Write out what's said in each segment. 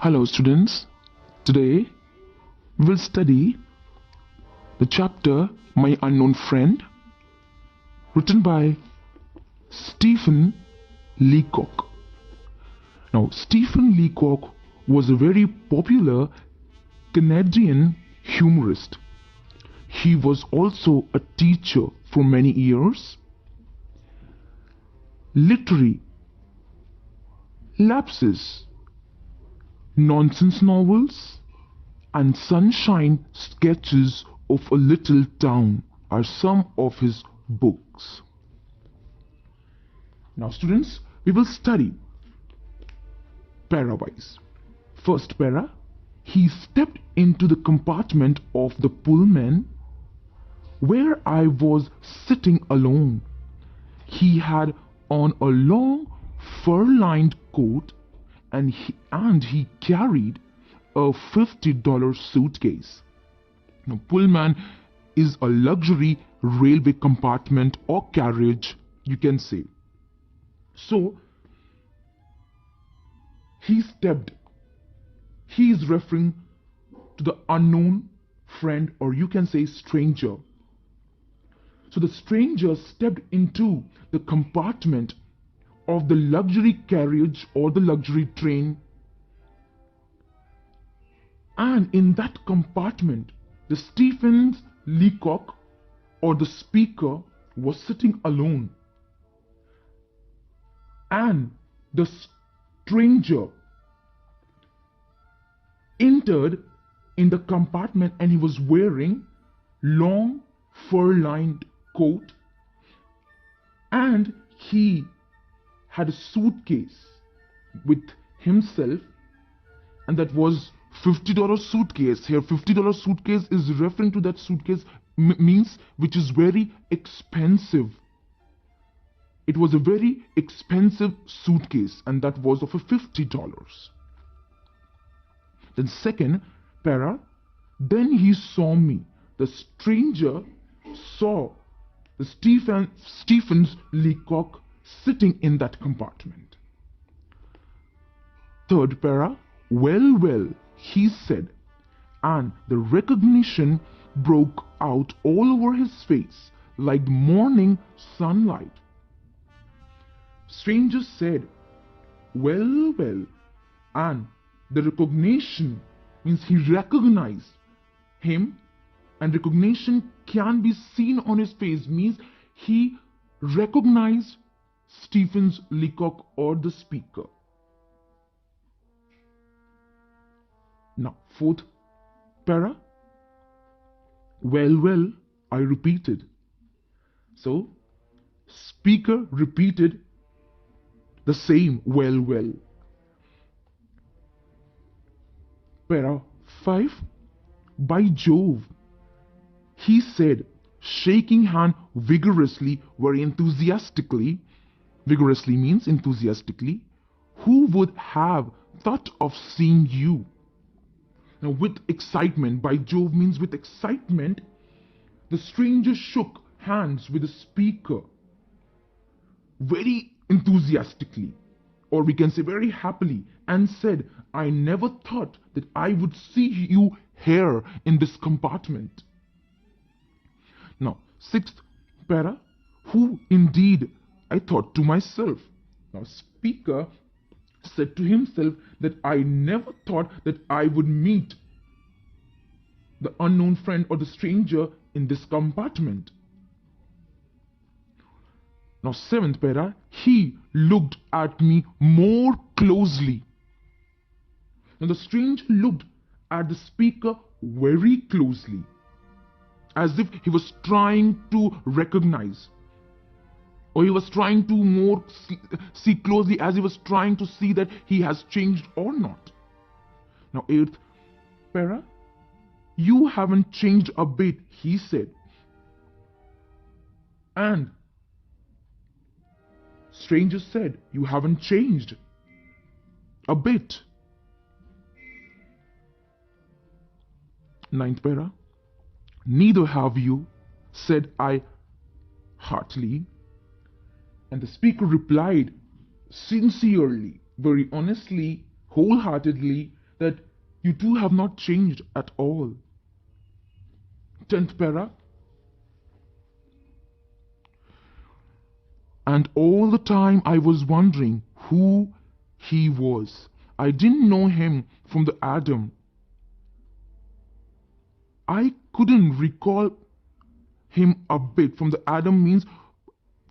Hello students, today we will study the chapter My Unknown Friend, written by Stephen Leacock. Now Stephen Leacock was a very popular Canadian humorist. He was also a teacher for many years. Literary lapses, nonsense novels, and sunshine sketches of a little town are some of his books. Now students, we will study para-wise. First para, he stepped into the compartment of the Pullman where I was sitting alone. He had on a long fur-lined coat and he carried a $50 suitcase. Now, Pullman is a luxury railway compartment or carriage, you can say. So, he is referring to the unknown friend, or you can say stranger. So the stranger stepped into the compartment of the luxury carriage or the luxury train, and in that compartment the Stephen Leacock or the speaker was sitting alone, and the stranger entered in the compartment and he was wearing long fur-lined coat and he had a suitcase with himself, and that was $50 suitcase. Here $50 suitcase is referring to that suitcase means which is very expensive. It was a very expensive suitcase and that was of a $50. Then second para, then he saw me. The stranger saw the Stephen Leacock sitting in that compartment. Third para, well, he said, and the recognition broke out all over his face like morning sunlight. Stranger said, well, and the recognition means he recognized him, and recognition can be seen on his face means he recognized Stephen Leacock or the speaker. Now fourth para, well, I repeated. So speaker repeated the same well. Para 5, by Jove, he said, shaking hand vigorously, very enthusiastically. Vigorously means enthusiastically. Who would have thought of seeing you? Now with excitement, by Jove means with excitement, the stranger shook hands with the speaker very enthusiastically, or we can say very happily, and said, I never thought that I would see you here in this compartment. Now, sixth para, who indeed, I thought to myself. Now, speaker said to himself that I never thought that I would meet the unknown friend or the stranger in this compartment. Now, seventh para, he looked at me more closely. Now, the stranger looked at the speaker very closely, as if he was trying to recognize, or he was trying to more see closely, as he was trying to see that he has changed or not. Now, eighth para, you haven't changed a bit, he said. And stranger said, you haven't changed a bit. Ninth para, neither have you, said I heartily. And the speaker replied sincerely, very honestly, wholeheartedly, that you two have not changed at all. 10th para. And all the time I was wondering who he was. I didn't know him from the Adam. I couldn't recall him a bit. From the Adam means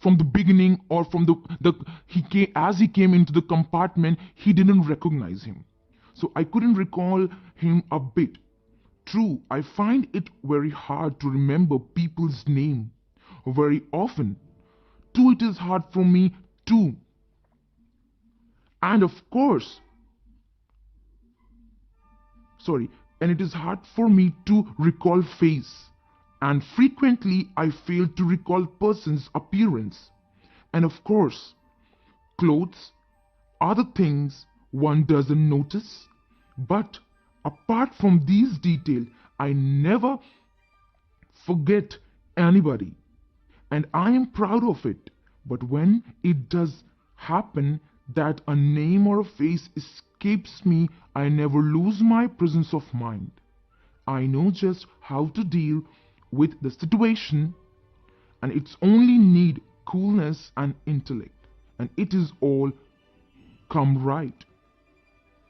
from the beginning, or from the he came, as he came into the compartment, he didn't recognize him. So I couldn't recall him a bit. True, I find it very hard to remember people's name very often. Too, it is hard for me too. And of course, and it is hard for me to recall face. And frequently I fail to recall person's appearance. And of course, clothes are the things one doesn't notice. But apart from these details, I never forget anybody. And I am proud of it. But when it does happen that a name or a face escapes me, I never lose my presence of mind. I know just how to deal with the situation, and it's only need coolness and intellect, and it is all come right.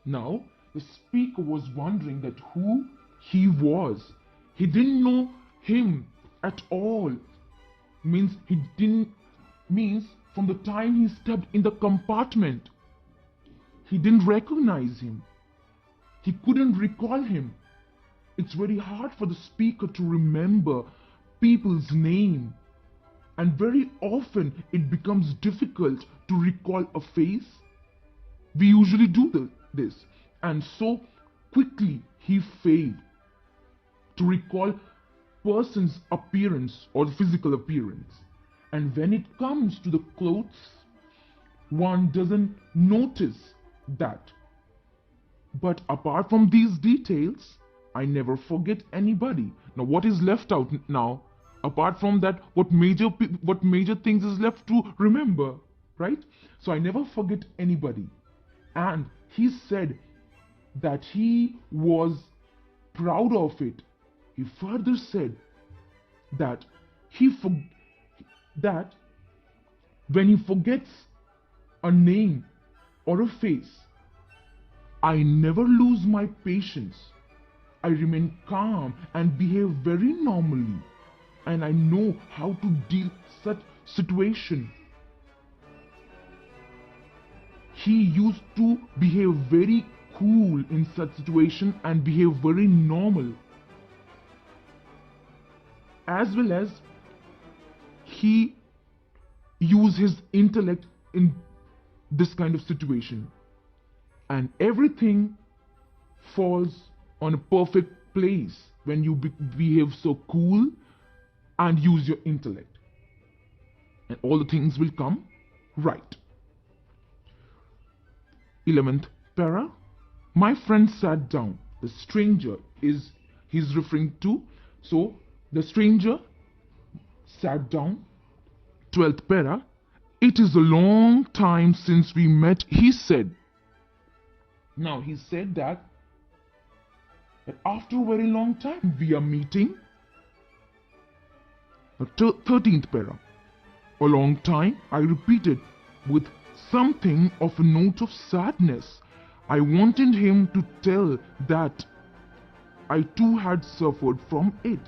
Now the speaker was wondering that who he was. He didn't know him at all. Means from the time he stepped in the compartment, he didn't recognize him. He couldn't recall him. It's very hard for the speaker to remember people's name, and very often it becomes difficult to recall a face. We usually do this, and so quickly he failed to recall person's appearance or the physical appearance. And when it comes to the clothes, one doesn't notice that. But apart from these details, I never forget anybody. Now what is left out now? Apart from that, what major things is left to remember, right? So I never forget anybody. And he said that he was proud of it. He further said that that when he forgets a name or a face, I never lose my patience. I remain calm and behave very normally, and I know how to deal such situation. He used to behave very cool in such situation and behave very normal, as well as he use his intellect in this kind of situation, and everything falls on a perfect place when you behave so cool and use your intellect, and all the things will come right. 11th para. My friend sat down. The stranger he's referring to. So the stranger sat down. 12th para. It is a long time since we met, he said. Now he said that after a very long time we are meeting. 13th para. A long time, I repeated with something of a note of sadness. I wanted him to tell that I too had suffered from it.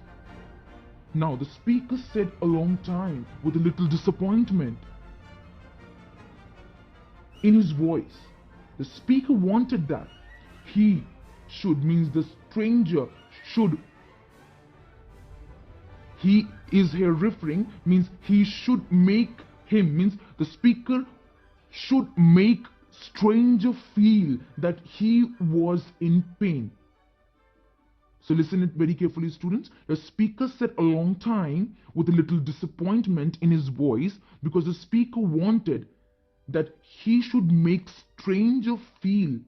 Now the speaker said a long time with a little disappointment in his voice. The speaker wanted that he should, means the stranger should, he is here referring, means he should make him, means the speaker should make stranger feel that he was in pain. So listen it very carefully, students. The speaker said a long time with a little disappointment in his voice, because the speaker wanted that he should make stranger feel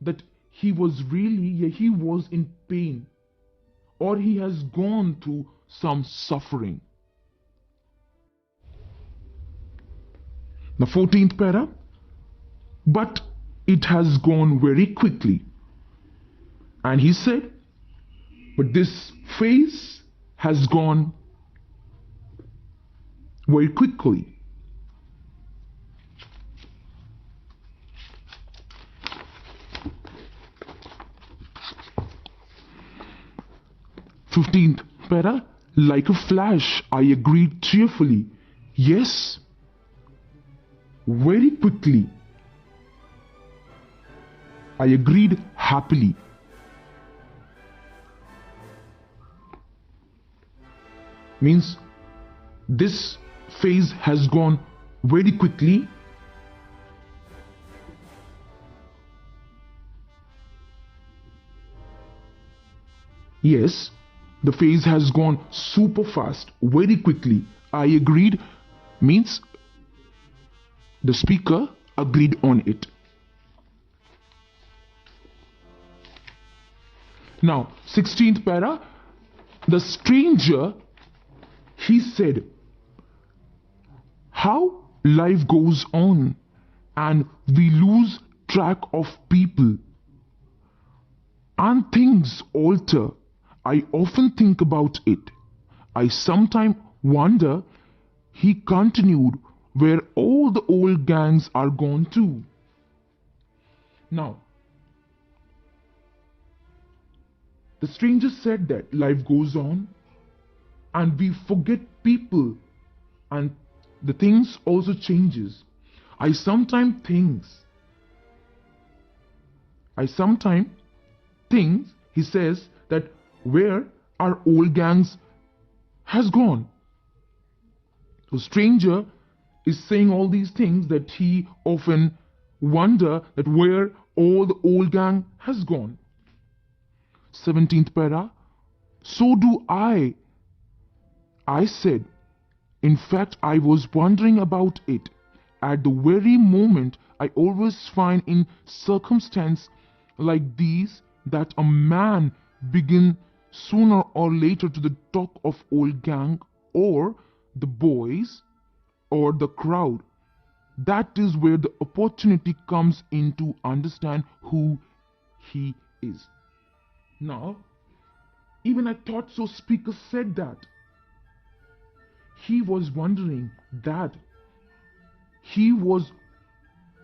that he was really, he was in pain, or he has gone through some suffering. The 14th para. But it has gone very quickly. And he said, but this phase has gone very quickly. Fifteenth para, like a flash, I agreed cheerfully. Yes, very quickly. I agreed happily. Means this phase has gone very quickly. Yes, the phase has gone super fast, very quickly. I agreed means the speaker agreed on it. Now, 16th para, the stranger, he said, how life goes on and we lose track of people and things alter. I often think about it. I sometimes wonder, he continued, where all the old gangs are gone to. Now, the stranger said that life goes on and we forget people and the things also changes. I sometimes think, he says, that where our old gangs has gone. The stranger is saying all these things that he often wonder that where all the old gang has gone. 17th para, so do I. I said, in fact, I was wondering about it. At the very moment, I always find in circumstances like these that a man begin sooner or later to the talk of old gang or the boys or the crowd. That is where the opportunity comes in to understand who he is. Now, even I thought so speaker said that. He was wondering that he was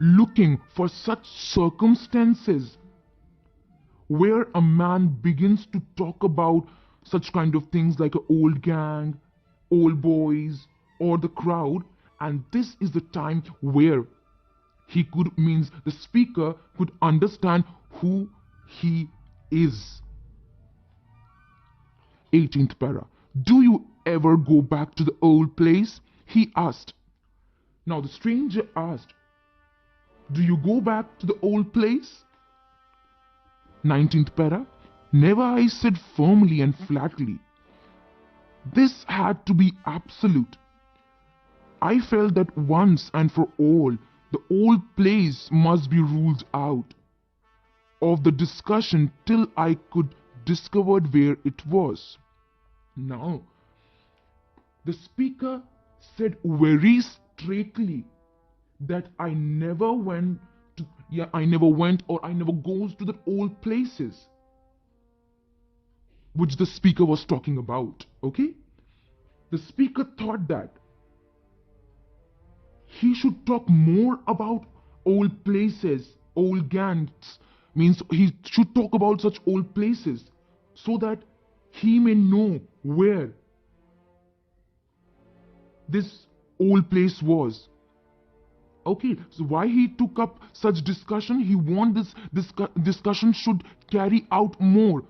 looking for such circumstances where a man begins to talk about such kind of things like an old gang, old boys, or the crowd, and this is the time where he could means the speaker could understand who he is. 18th para. Do you ever go back to the old place? He asked. Now the stranger asked, do you go back to the old place? 19th para. Never, I said firmly and flatly. This had to be absolute. I felt that once and for all, the old place must be ruled out of the discussion till I could discover where it was. Now, the speaker said very straightly that I never went or I never goes to the old places which the speaker was talking about. Okay? The speaker thought that he should talk more about old places, old gangs, means he should talk about such old places so that he may know where this old place was. Okay, so why he took up such discussion? He want this discussion should carry out more.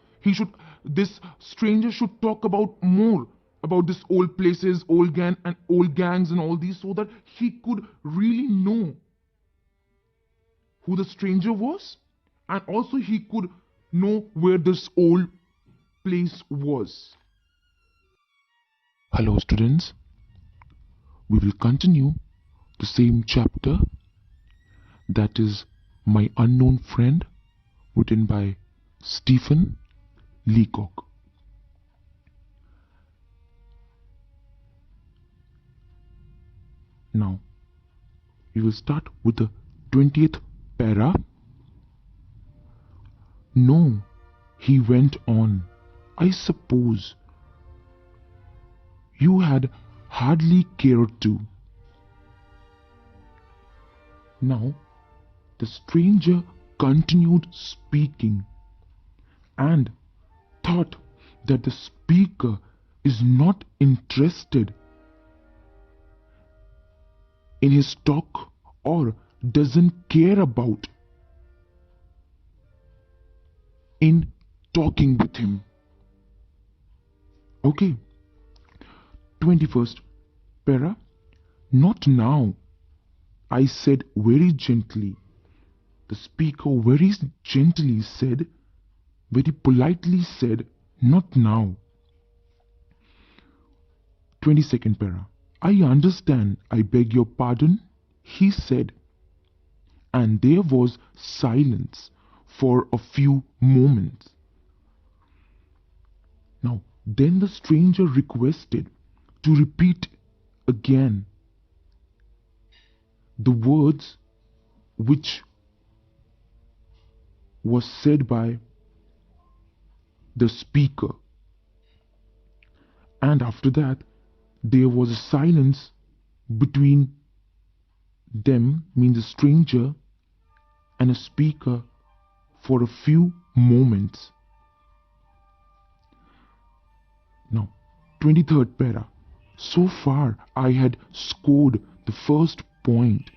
This stranger should talk about more about this old places, old gangs and all these, so that he could really know who the stranger was, and also he could know where this old place was. Hello students, we will continue the same chapter, that is My Unknown Friend, written by Stephen Leacock. Now, we will start with the 20th para. No, he went on, I suppose you had hardly cared to. Now, the stranger continued speaking and thought that the speaker is not interested in his talk or doesn't care about in talking with him. Okay, 21st para. Not now, I said very gently. The speaker very gently said, very politely said, not now. 22nd para. I understand, I beg your pardon, he said. And there was silence for a few moments. Now, then the stranger requested to repeat again the words which was said by the speaker. And after that, there was a silence between them, means a stranger and a speaker, for a few moments. Now, 23rd para. So far I had scored the first point.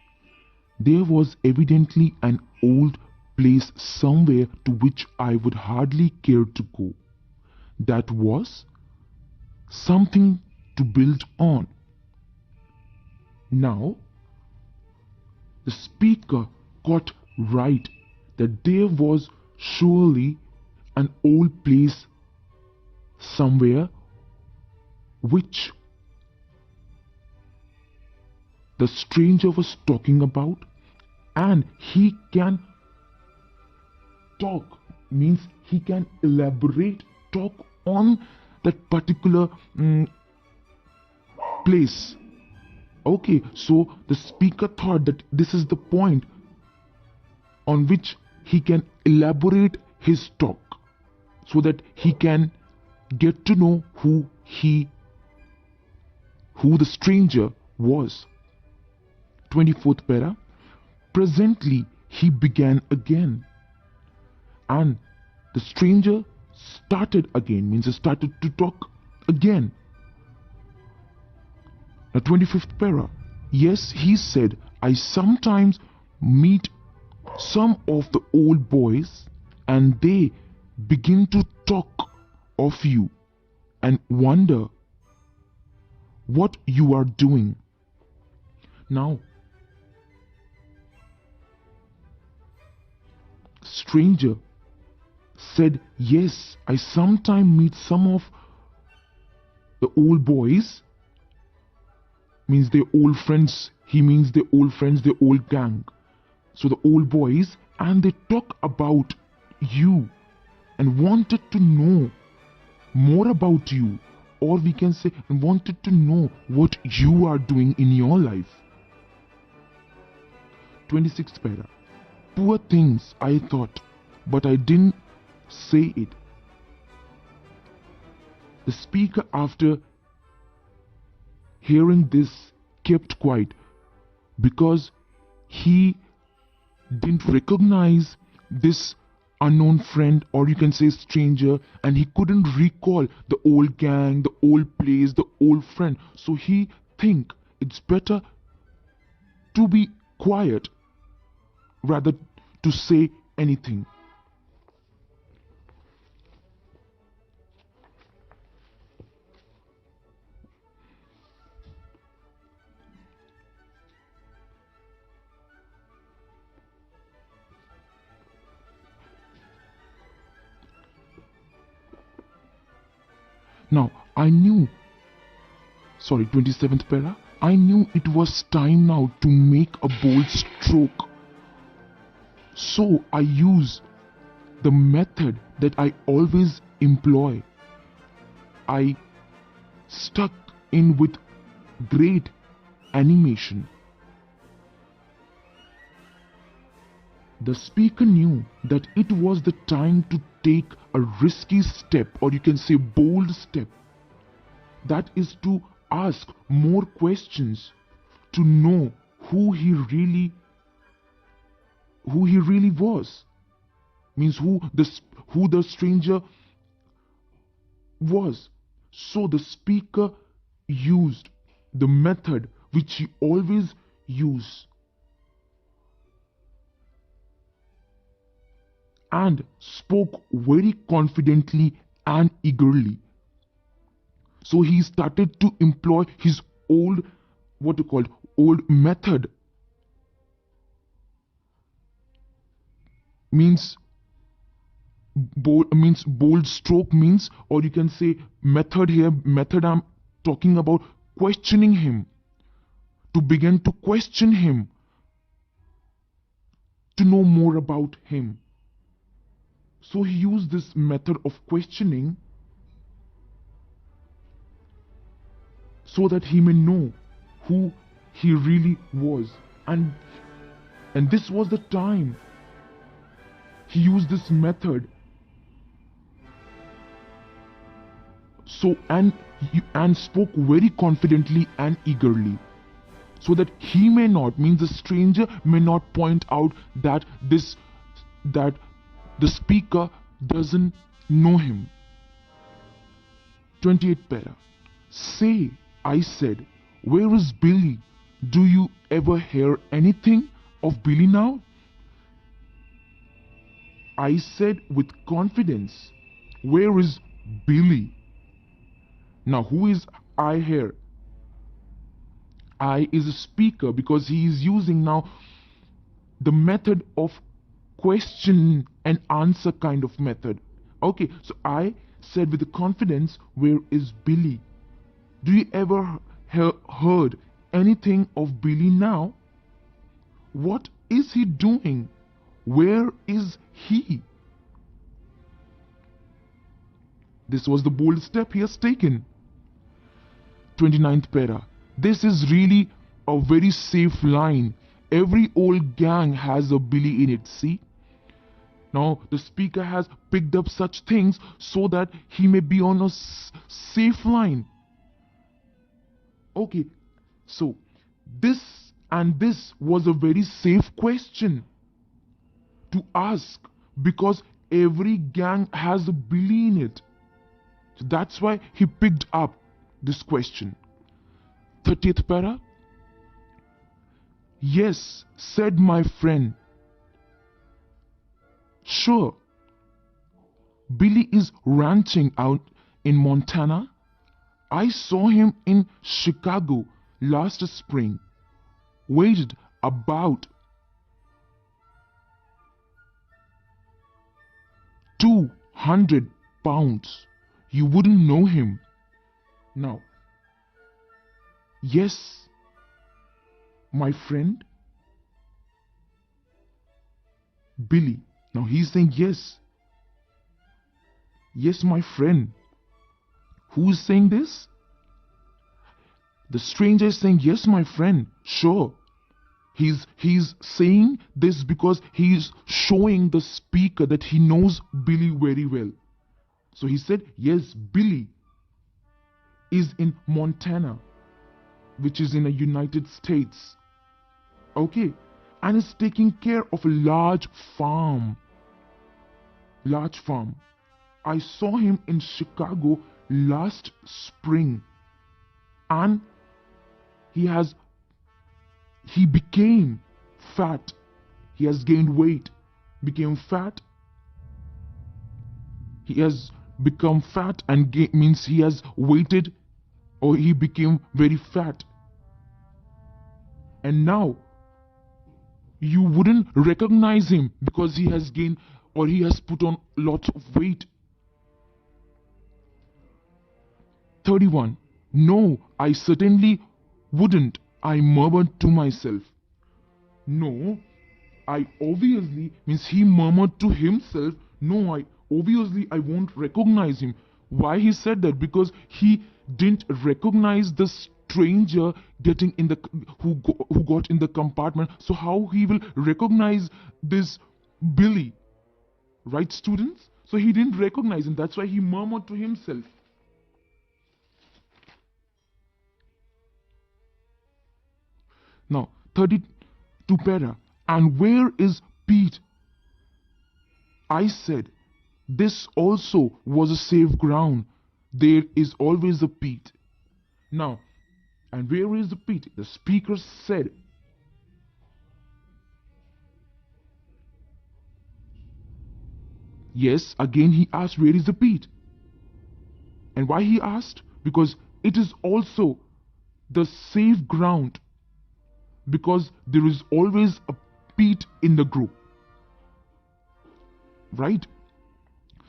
There was evidently an old place somewhere to which I would hardly care to go. That was something to build on. Now, the speaker got right that there was surely an old place somewhere which the stranger was talking about, and he can talk, means he can elaborate, talk on that particular place. Okay, so the speaker thought that this is the point on which he can elaborate his talk so that he can get to know who the stranger was. 24th para. Presently he began again, and the stranger started again, means he started to talk again. Now 25th para. Yes, he said, I sometimes meet some of the old boys and they begin to talk of you and wonder what you are doing. Now, stranger said, yes, I sometimes meet some of the old boys, means their old friends, he means their old friends, their old gang. So the old boys, and they talk about you and wanted to know more about you, or we can say wanted to know what you are doing in your life. 26th para. Poor things, I thought, but I didn't say it. The speaker, after hearing this, kept quiet because he didn't recognize this unknown friend, or you can say stranger, and he couldn't recall the old gang, the old place, the old friend. So he think it's better to be quiet rather to say anything. Now, 27th para, I knew it was time now to make a bold stroke. So I used the method that I always employ. I stuck in with great animation. The speaker knew that it was the time to take a risky step, or you can say bold step. That is to ask more questions to know who he really was. Means who the stranger was. So the speaker used the method which he always used, and spoke very confidently and eagerly. So he started to employ his old method. Means bold stroke means, or you can say method here. Method, I'm talking about questioning him, to begin to question him, to know more about him. So he used this method of questioning so that he may know who he really was. And this was the time he used this method. So and spoke very confidently and eagerly, so that he may not, means the stranger may not point out that the speaker doesn't know him. 28th para. Say, I said, where is Billy? Do you ever hear anything of Billy now? I said with confidence, where is Billy? Now who is I here? I is a speaker, because he is using now the method of question and answer kind of method. Okay, so I said with confidence, where is Billy? Do you ever heard anything of Billy now? What is he doing? Where is he? This was the bold step he has taken. 29th para. This is really a very safe line. Every old gang has a Billy in it, see? Now the speaker has picked up such things so that he may be on a safe line. Okay, so this was a very safe question to ask, because every gang has a Billy in it. So that's why he picked up this question. 30th para. Yes, said my friend. Sure. Billy is ranching out in Montana. I saw him in Chicago last spring. Weighed about 200 pounds. You wouldn't know him. Now, yes, my friend, Billy. Now he's saying yes. Yes, my friend. Who's saying this? The stranger is saying, yes, my friend. Sure. He's saying this because he's showing the speaker that he knows Billy very well. So he said, yes, Billy is in Montana, which is in the United States. Okay. And is taking care of a large farm. Large farm. I saw him in Chicago last spring. And he became fat. He has gained weight. Became fat. He has become fat and means he has weighted, or he became very fat. And now you wouldn't recognize him because he has gained, or he has put on lots of weight. 31. No, I certainly wouldn't, I murmured to myself. No, I obviously, means he murmured to himself, no, I won't recognize him. Why he said that? Because he didn't recognize the stranger getting in the who got in the compartment. So how he will recognize this Billy, right, students? So he didn't recognize him. That's why he murmured to himself. Now, 32 para. And where is Pete? I said, this also was a safe ground. There is always a Pete. Now, and where is the Pete? The speaker said, yes, again he asked, where is the Pete? And why he asked? Because it is also the safe ground. Because there is always a Pete in the group. Right?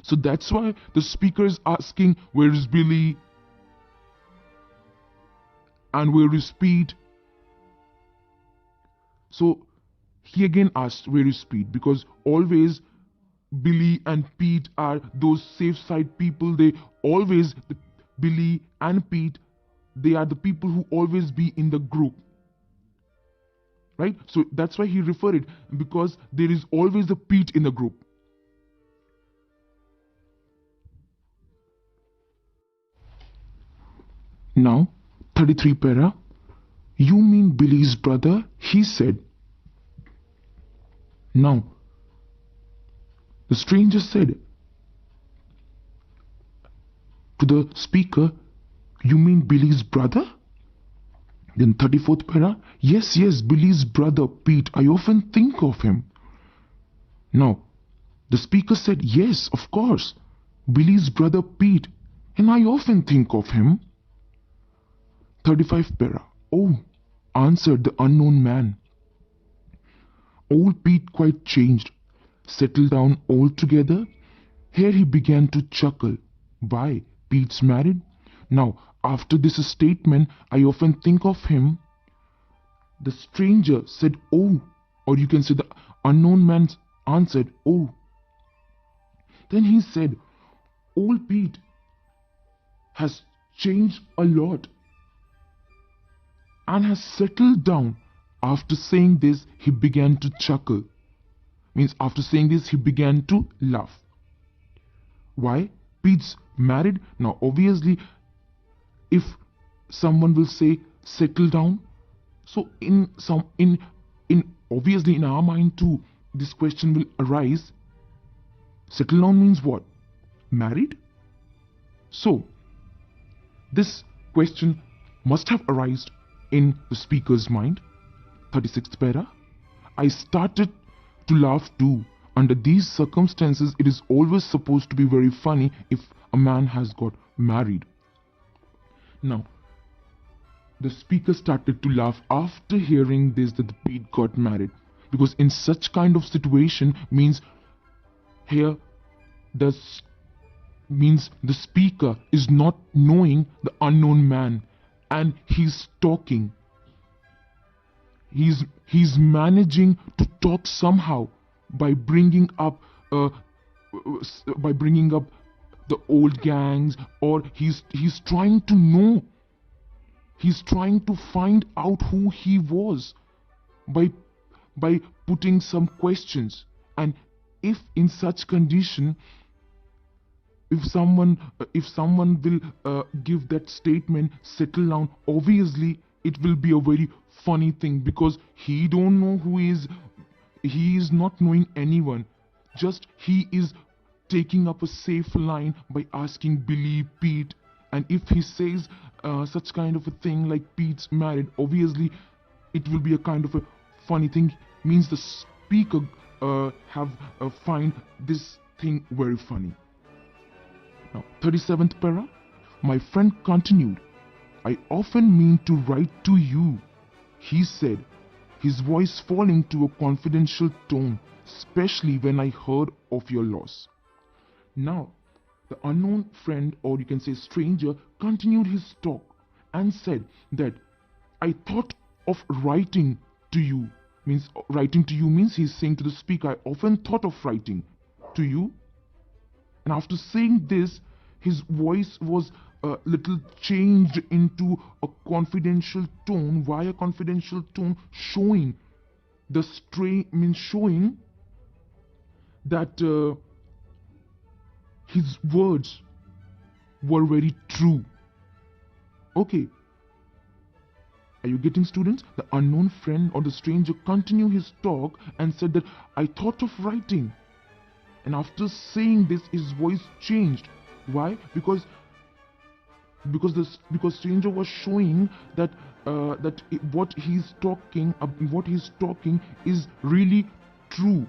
So that's why the speaker is asking, where is Billy? And where is Pete? So he again asked, where is Pete? Because always Billy and Pete are those safe side people. They always, Billy and Pete, they are the people who always be in the group. Right? So that's why he referred it, because there is always a Pete in the group. Now, 33 para. You mean Billy's brother? He said. Now, the stranger said to the speaker, you mean Billy's brother? Then 34th para. Yes, Billy's brother Pete. I often think of him. Now, the speaker said, yes, of course, Billy's brother Pete, and I often think of him. 35 para. Oh, answered the unknown man. Old Pete quite changed, settled down altogether. Here he began to chuckle. Why, Pete's married? Now, after this statement, I often think of him. The stranger said, oh, or you can say the unknown man answered, oh. Then he said, old Pete has changed a lot and has settled down. After saying this, he began to chuckle. Means after saying this, he began to laugh. Why? Pete's married. Now, obviously, if someone will say settle down, so obviously in our mind too, this question will arise. Settle down means what? Married? So, this question must have arisen in the speaker's mind. 36th para. I started to laugh too. Under these circumstances, it is always supposed to be very funny if a man has got married. Now, the speaker started to laugh after hearing this, that the Pete got married. Because in such kind of situation means the speaker is not knowing the unknown man and he's talking. He's managing to talk somehow by bringing up the old gangs, or he's trying to know. He's trying to find out who he was by putting some questions. And if in such condition, if someone will give that statement, settle down, obviously it will be a very funny thing, because he don't know who he is not knowing anyone, just he is taking up a safe line by asking Billy, Pete. And if he says such kind of a thing like Pete's married, obviously it will be a kind of a funny thing, means the speaker find this thing very funny. Now, 37th para. My friend continued, I often mean to write to you, he said, his voice falling to a confidential tone, especially when I heard of your loss. Now, the unknown friend, or you can say stranger, continued his talk and said that I thought of writing to you. Writing to you means he's saying to the speaker, I often thought of writing to you. And after saying this, his voice was a little changed into a confidential tone. Why a confidential tone? Showing the showing that his words were very true. Okay, are you getting, students? The unknown friend or the stranger continued his talk and said that I thought of writing. And after saying this, his voice changed. Why? Because stranger was showing that what he's talking is really true.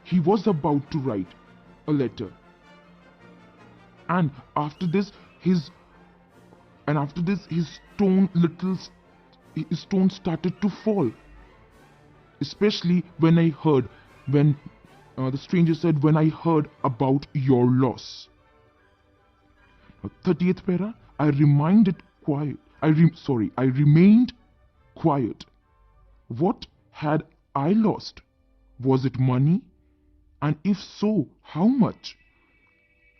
He was about to write a letter, and after this his tone started to fall, especially when the stranger said, when I heard about your loss. 30th para, I remained quiet. What had I lost? Was it money? And if so, how much?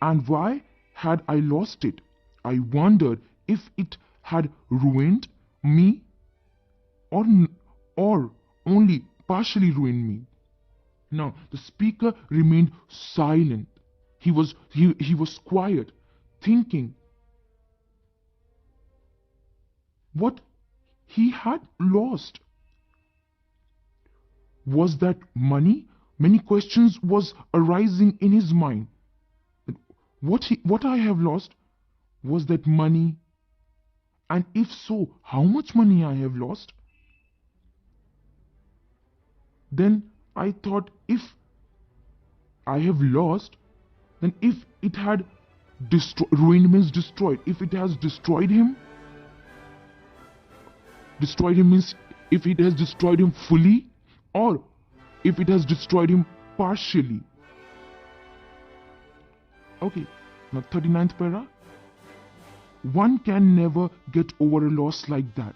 And why had I lost it? I wondered if it had ruined me or only partially ruined me. Now, the speaker remained silent. He was quiet, thinking what he had lost. Was that money? Many questions was arising in his mind. What I have lost? Was that money? And if so, how much money I have lost? Then I thought, if I have lost, then if it had ruined means destroyed. If it has destroyed him means if it has destroyed him fully, or if it has destroyed him partially. Okay, now 39th para. One can never get over a loss like that,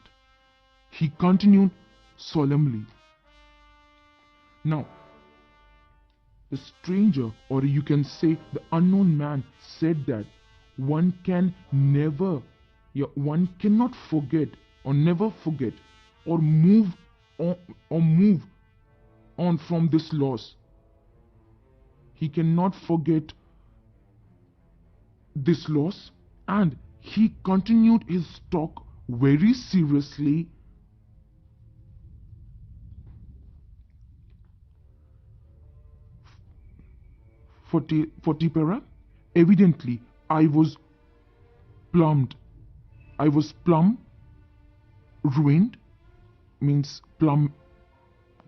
he continued solemnly. Now, the stranger, or you can say the unknown man, said that one cannot forget or never forget or move on from this loss. He cannot forget this loss, and he continued his talk very seriously. Forty para. Evidently, I was plumb ruined, means plumb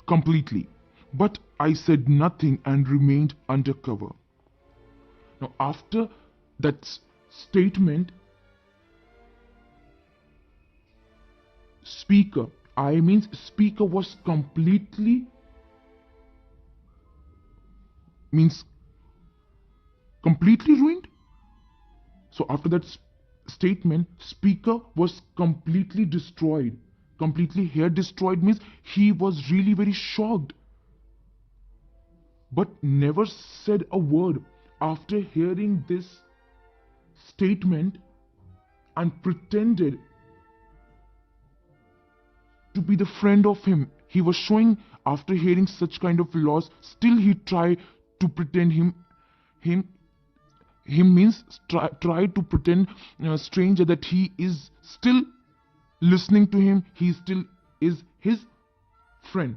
completely. But I said nothing and remained undercover. Now, after that statement, speaker was completely ruined. So after that statement, speaker was completely destroyed. Completely here destroyed means he was really very shocked, but never said a word. After hearing this statement, and pretended to be the friend of him. He was showing, after hearing such kind of loss, still he tried to pretend try to pretend stranger that he is still listening to him, he still is his friend.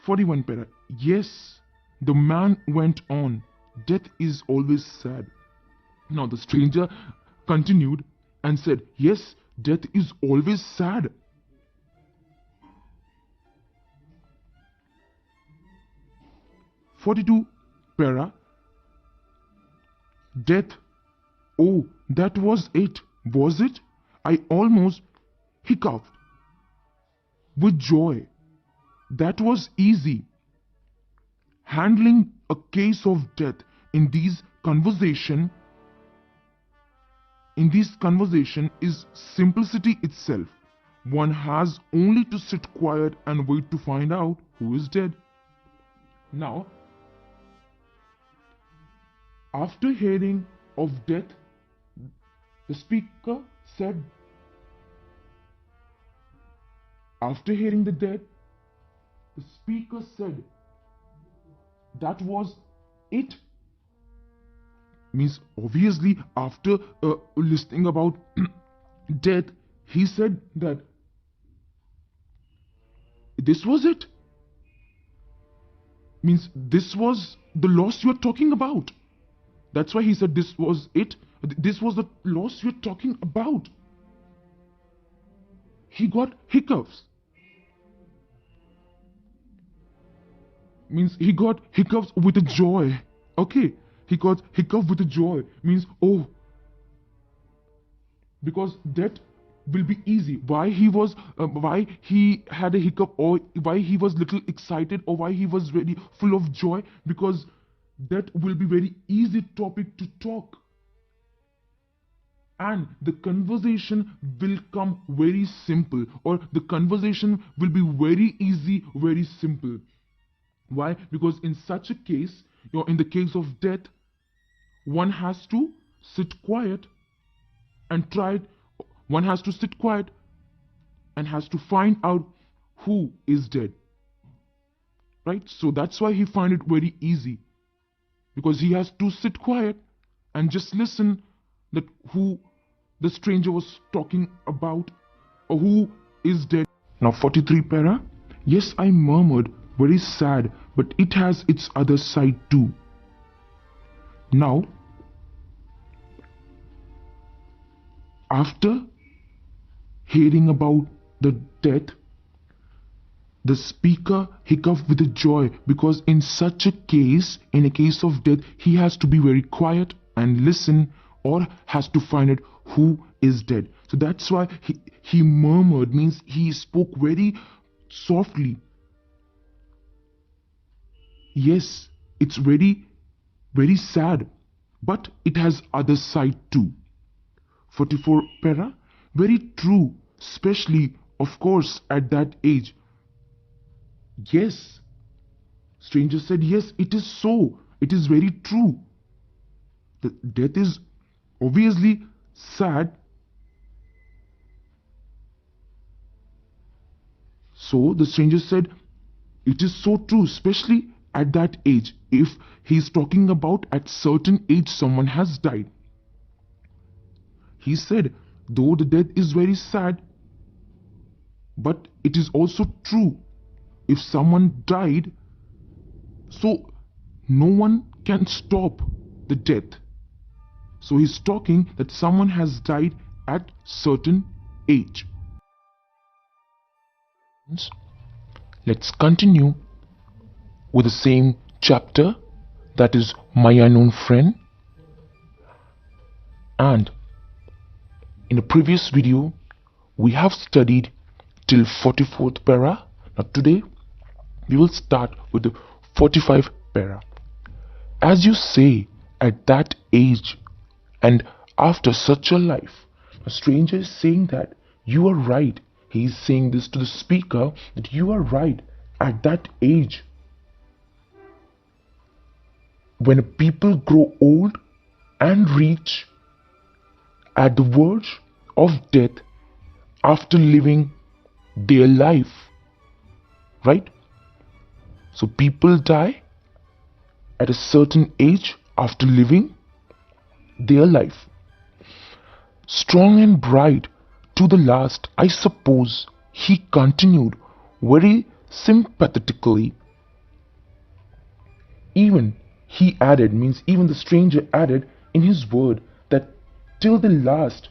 41 para. Yes, the man went on, death is always sad. Now the stranger continued and said, yes, death is always sad. "42 para. Death. Oh, that was it, was it? I almost hiccuped with joy. That was easy. Handling a case of death in these conversation is simplicity itself. One has only to sit quiet and wait to find out who is dead." Now, After hearing of death, the speaker said, after hearing the death, the speaker said, that was it. Means obviously after listening about death, he said that this was it. Means this was the loss you're talking about. That's why he said this was it. This was the loss you're talking about. He got hiccups. Means he got hiccups with a joy. Okay, he got hiccup with a joy. Means, oh, because that will be easy. Why he had a hiccup, or why he was little excited, or why he was very full of joy, because that will be very easy topic to talk, and the conversation will come very simple, or the conversation will be very easy, very simple. Why? Because in such a case, in the case of death, one has to sit quiet and try. One has to sit quiet and has to find out who is dead. Right? So that's why he find it very easy, because he has to sit quiet and just listen that who the stranger was talking about, or who is dead. Now 43 para. Yes, I murmured, very sad, but it has its other side too. Now, after hearing about the death, the speaker hiccuped with joy, because in such a case, in a case of death, he has to be very quiet and listen, or has to find out who is dead. So that's why he murmured, means he spoke very softly. Yes, it's very, very sad, but it has other side too. 44 para. Very true, especially, of course, at that age. Yes. Stranger said, yes, it is so. It is very true. The death is obviously sad. So the stranger said, it is so true, especially at that age. If he's talking about at certain age someone has died. He said, though the death is very sad, but it is also true. If someone died, so no one can stop the death. So he's talking that someone has died at certain age. Let's continue with the same chapter, that is My Unknown Friend. And in a previous video, we have studied till 44th para. Now today, we will start with the 45th para. As you say, at that age and after such a life, a stranger is saying that you are right. He is saying this to the speaker, that you are right. At that age, when people grow old and reach at the verge of death after living their life, right? So people die at a certain age after living their life. Strong and bright to the last, I suppose, he continued very sympathetically. Even he added, means even the stranger added in his word, that till the last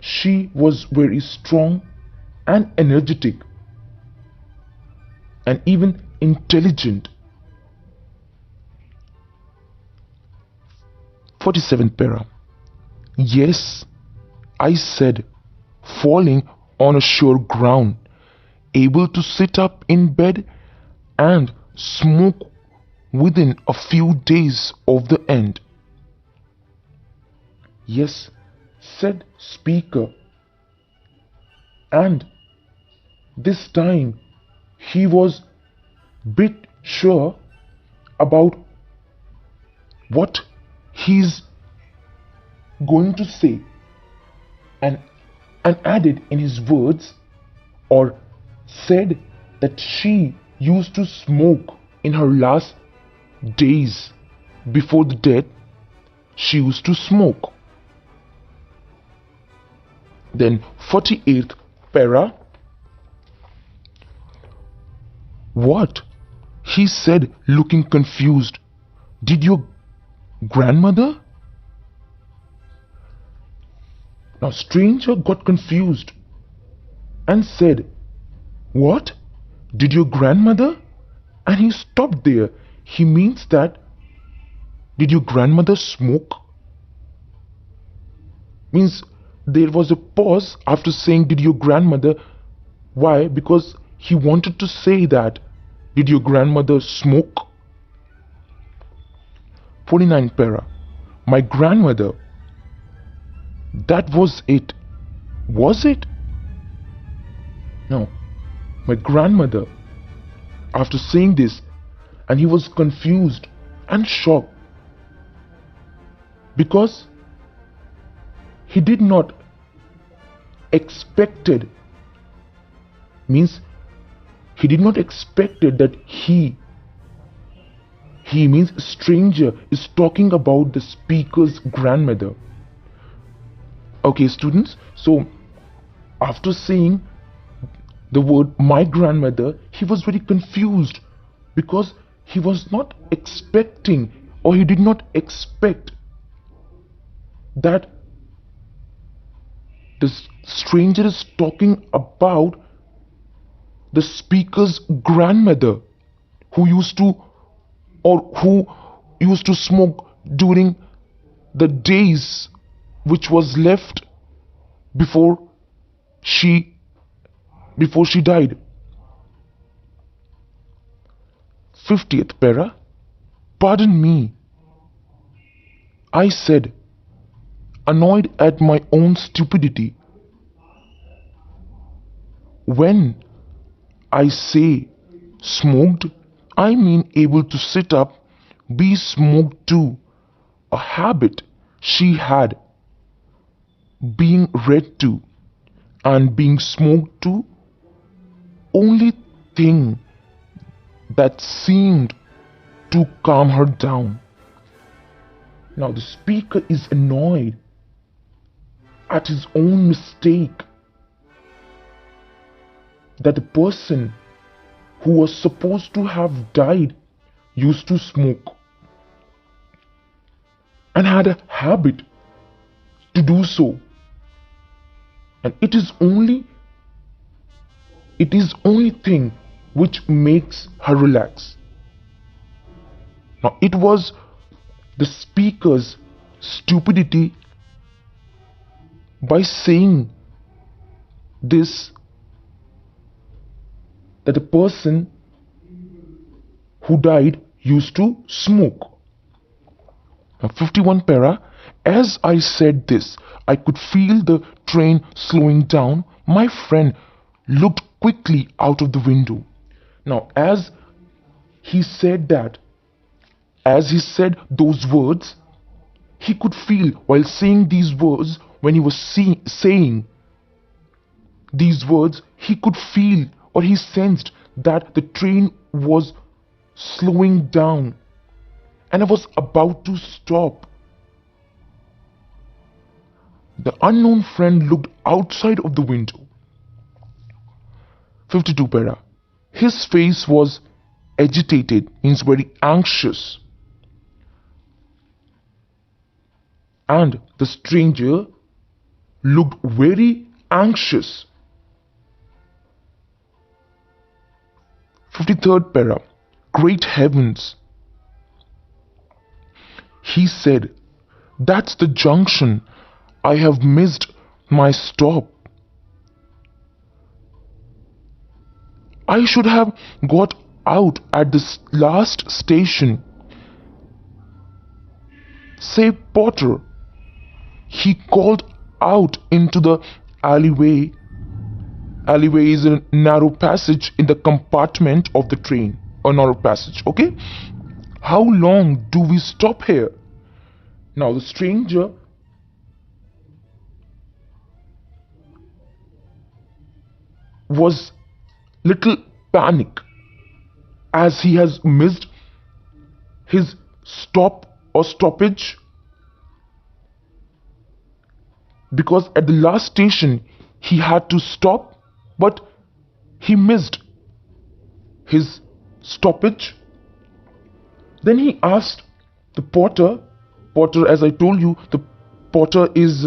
she was very strong and energetic and even intelligent. 47th para. Yes, I said, falling on a sure ground, able to sit up in bed and smoke within a few days of the end. Yes, said speaker, and this time he was bit sure about what he's going to say, and added in his words, or said that she used to smoke in her last days before the death. She used to smoke. Then 48th para. What? He said, looking confused. Did your grandmother? Now stranger got confused and said, what? Did your grandmother? And he stopped there. He means that, did your grandmother smoke? Means there was a pause after saying, did your grandmother? Why? Because he wanted to say that, did your grandmother smoke? 49 para. My grandmother. That was it. Was it? No. My grandmother. After saying this, and he was confused and shocked, because he did not expected, means he did not expected that he means stranger is talking about the speaker's grandmother. Okay, students, so after saying the word my grandmother, he was very confused because he was not expecting, or he did not expect that the stranger is talking about the speaker's grandmother who used to smoke during the days which was left before she died. 50th para. Pardon me, I said, annoyed at my own stupidity. When I say smoked, I mean able to sit up, be smoked to, a habit she had, being read to, and being smoked to, only thing that seemed to calm her down. Now the speaker is annoyed at his own mistake, that the person who was supposed to have died used to smoke and had a habit to do so, and it is only thing which makes her relax. Now it was the speaker's stupidity by saying this, that the person who died used to smoke. Now 51 para. As I said this, I could feel the train slowing down. My friend looked quickly out of the window. Now as he said those words, he could feel while saying these words, when he was saying these words, he could feel, or he sensed, that the train was slowing down and it was about to stop. The unknown friend looked outside of the window. 52 para. His face was agitated, means very anxious, and the stranger looked very anxious. 53rd para. Great heavens, he said, that's the junction. I have missed my stop. I should have got out at this last station. Say, porter. He called out into the alleyway. Alleyway is a narrow passage in the compartment of the train. A narrow passage, okay? How long do we stop here? Now the stranger was little panic as he has missed his stop or stoppage, because at the last station he had to stop, but he missed his stoppage. Then he asked the porter. Porter, as I told you, the porter is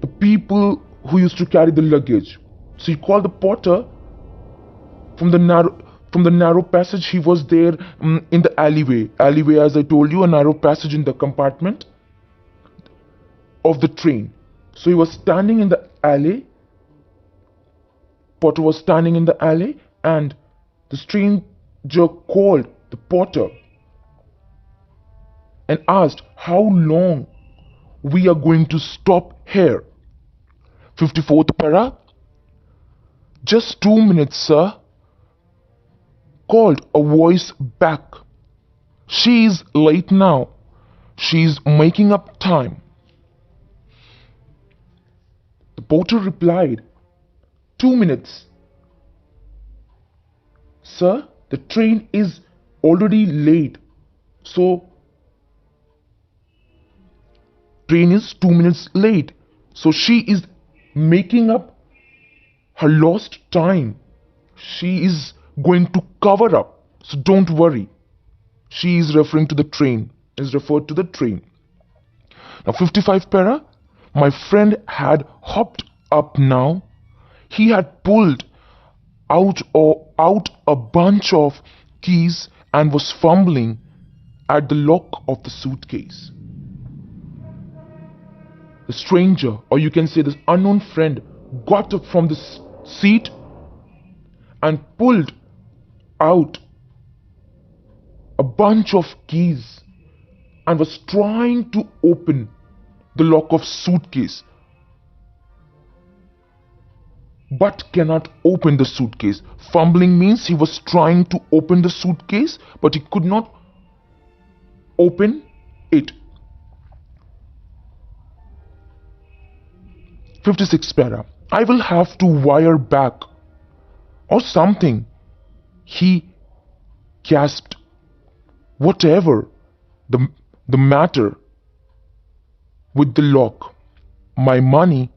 the people who used to carry the luggage. So he called the porter from the narrow passage. He was there in the alleyway, as I told you, a narrow passage in the compartment of the train. So he was standing in the alley. Porter was standing in the alley, and the stranger called the porter and asked how long we are going to stop here. 54th para. Just 2 minutes, sir, called a voice back. She is late now. She's making up time. The porter replied, 2 minutes. Sir, the train is already late. So, train is 2 minutes late. So she is making up her lost time. She is going to cover up. So don't worry. She is referring to the train. Is referred to the train. Now 55 para. My friend had hopped up now. He had pulled out a bunch of keys and was fumbling at the lock of the suitcase. The stranger, or you can say this unknown friend, got up from the seat and pulled out a bunch of keys and was trying to open the lock of suitcase, but cannot open the suitcase. Fumbling means he was trying to open the suitcase, but he could not open it. 56 para. I will have to wire back or something, he gasped. Whatever the matter with the lock, my money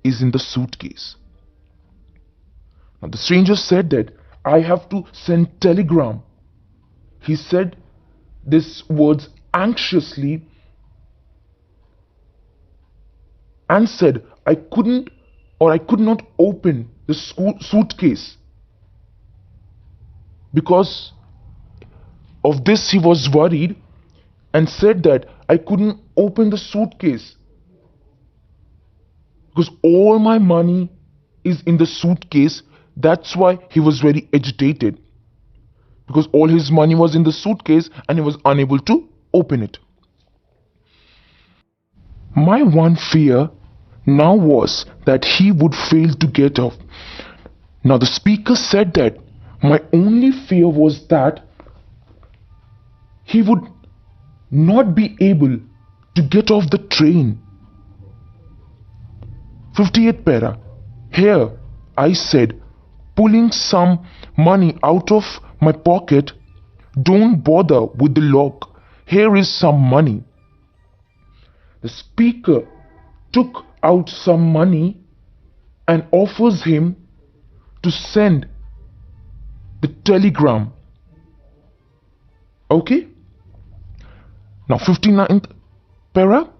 is in the suitcase. Now the stranger said that I have to send telegram. He said these words anxiously and said I could not open the suitcase. Because of this he was worried and said that I couldn't open the suitcase because all my money is in the suitcase. That's why he was very agitated, because all his money was in the suitcase and he was unable to open it. My one fear now was that he would fail to get off. Now the speaker said that my only fear was that he would not be able to get off the train. 58th para. Here, I said, pulling some money out of my pocket, don't bother with the lock. Here is some money. The speaker took out some money and offers him to send the telegram. Okay? Now 59th para.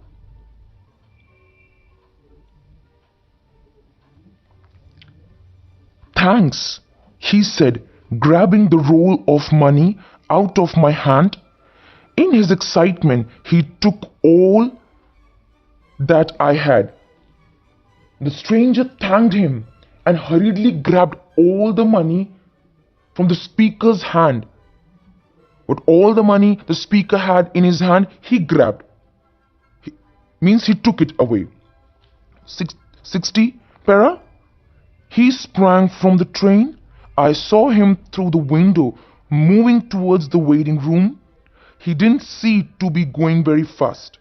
Thanks, he said, grabbing the roll of money out of my hand. In his excitement, he took all that I had. The stranger thanked him and hurriedly grabbed all the money from the speaker's hand. But all the money the speaker had in his hand, he grabbed. Means he took it away. 60 para. He sprang from the train. I saw him through the window moving towards the waiting room. He didn't seem to be going very fast.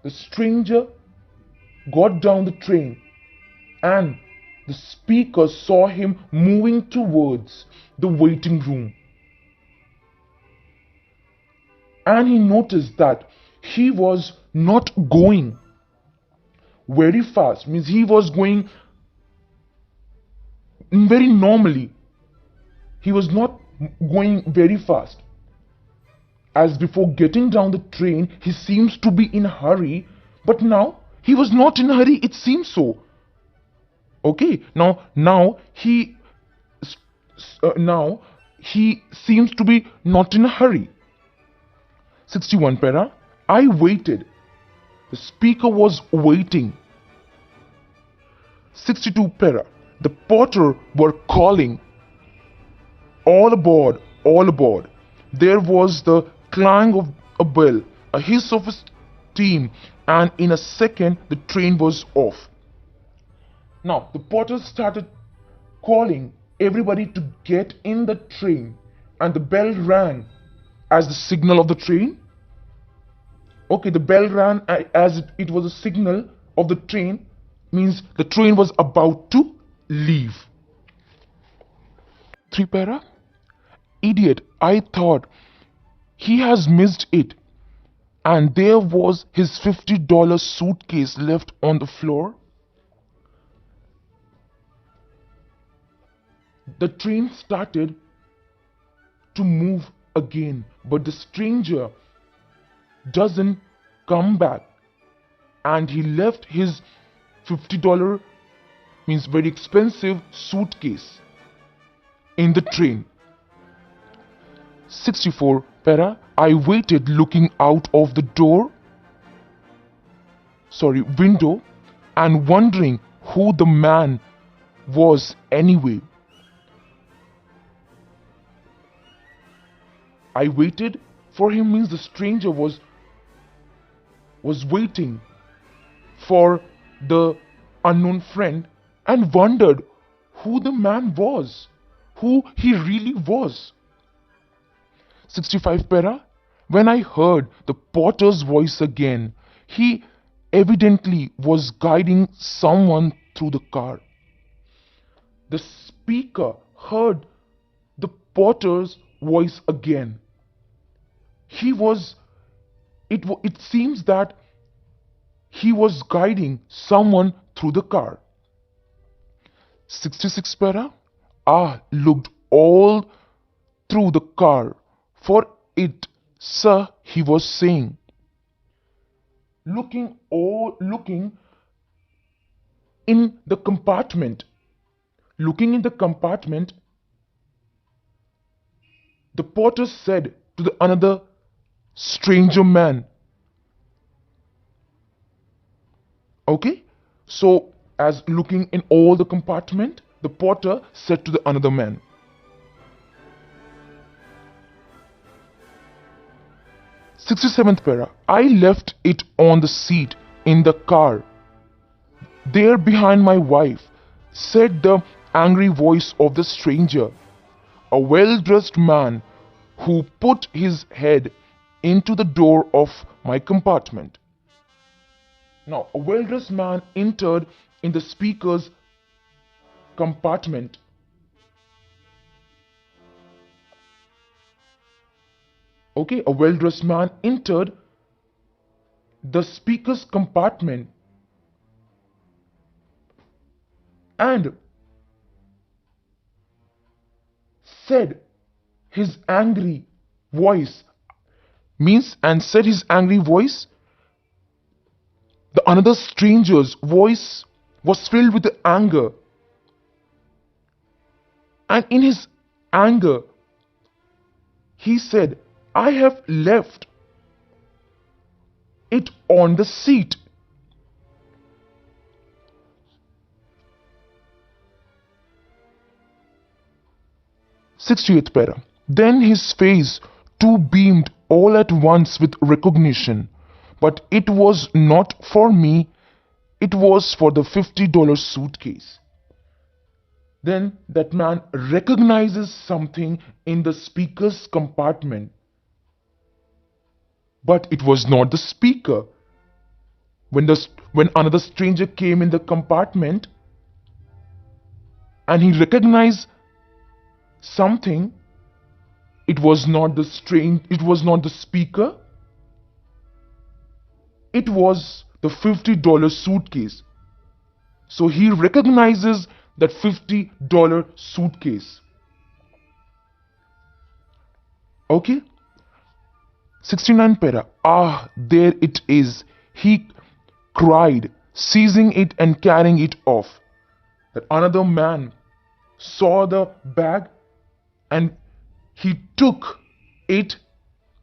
The stranger got down the train and the speaker saw him moving towards the waiting room. And he noticed that he was not going very fast, means he was going very normally. He was not going very fast. As before getting down the train, he seems to be in a hurry, but now he was not in a hurry, it seems so. Okay, now he seems to be not in a hurry. 61 para. I waited. The speaker was waiting. 62 para. The porter were calling. All aboard, all aboard. There was the clang of a bell, a hiss of steam, and in a second the train was off. Now the porter started calling everybody to get in the train, and the bell rang as the signal of the train. Okay, the bell rang as it was a signal of the train, means the train was about to leave. 3 para. Idiot, I thought he has missed it, and there was his $50 suitcase left on the floor. The train started to move again, but the stranger doesn't come back, and he left his $50, means very expensive, suitcase in the train. 64 para. I waited looking out of the window, and wondering who the man was anyway. I waited for him means the stranger was waiting for the unknown friend and wondered who the man was, who he really was. 65 para. When I heard the porter's voice again, he evidently was guiding someone through the car. The speaker heard the porter's voice again. It seems that he was guiding someone through the car. 66 para. Looked all through the car for it, sir, he was saying. Looking in the compartment. Looking in the compartment, the porter said to the another stranger man. Okay, so as looking in all the compartment, the porter said to the another man. 67th para. I left it on the seat in the car, there behind my wife, said the angry voice of the stranger, a well-dressed man who put his head into the door of my compartment. Now, a well-dressed man entered in the speaker's compartment. Okay, a well-dressed man entered the speaker's compartment and said his angry voice, the another stranger's voice was filled with anger, and in his anger he said, I have left it on the seat. Sixtieth para. Then his face too beamed all at once with recognition, but it was not for me, it was for the $50 suitcase. Then that man recognizes something in the speaker's compartment. But it was not the speaker. When another stranger came in the compartment and he recognized something, it was not the speaker, it was the $50 suitcase. So he recognizes that $50 suitcase. Okay? 69 para. Ah, there it is. He cried, seizing it and carrying it off. That another man saw the bag and he took it.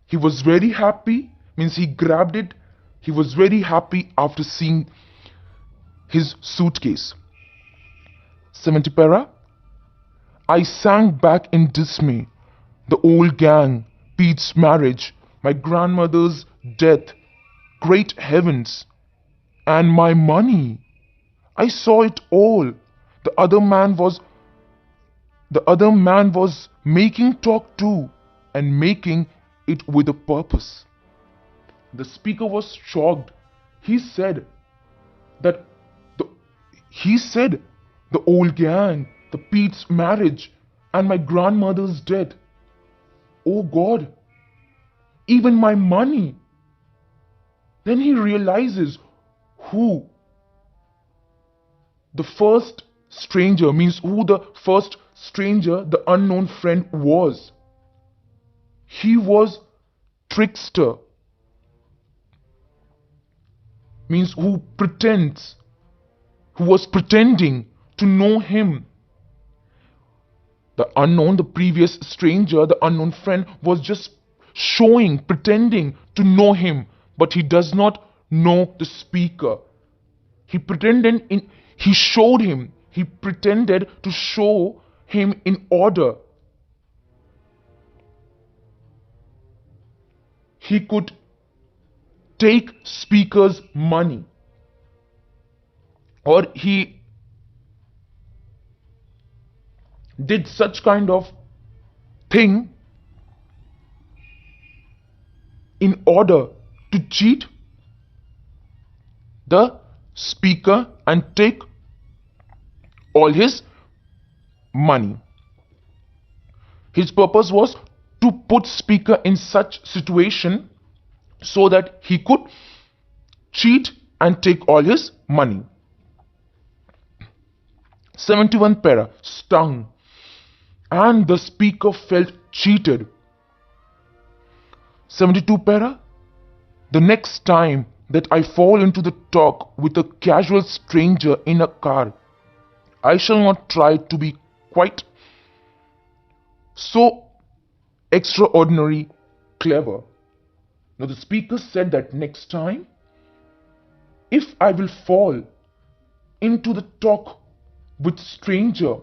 He was very happy, means he grabbed it. He was very happy after seeing his suitcase. 70 para. I sank back in dismay. The old gang, Pete's marriage, my grandmother's death, great heavens, and my money. I saw it all. The other man was making talk too, and making it with a purpose. The speaker was shocked. He said that the old gang, the Pete's marriage, and my grandmother's death. Oh God, even my money. Then he realizes who the first stranger, means who the first stranger, the unknown friend was. He was trickster, means who was pretending to know him. The unknown, the previous stranger, the unknown friend was just pretending to know him, but he does not know the speaker. He pretended to show him in order. He could take speaker's money, or he did such kind of thing in order to cheat the speaker and take all his money. His purpose was to put speaker in such situation so that he could cheat and take all his money. 71 para. Stung, and the speaker felt cheated. 72 para. The next time that I fall into the talk with a casual stranger in a car, I shall not try to be quite so extraordinary clever. Now the speaker said that next time, if I will fall into the talk with stranger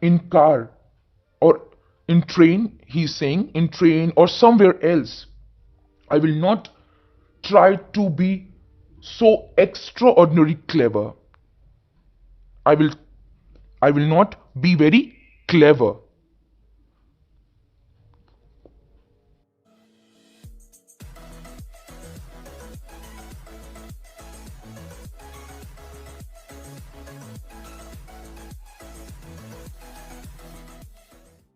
in car or in train, he's saying in train or somewhere else, I will not try to be so extraordinary clever. I will not be very clever.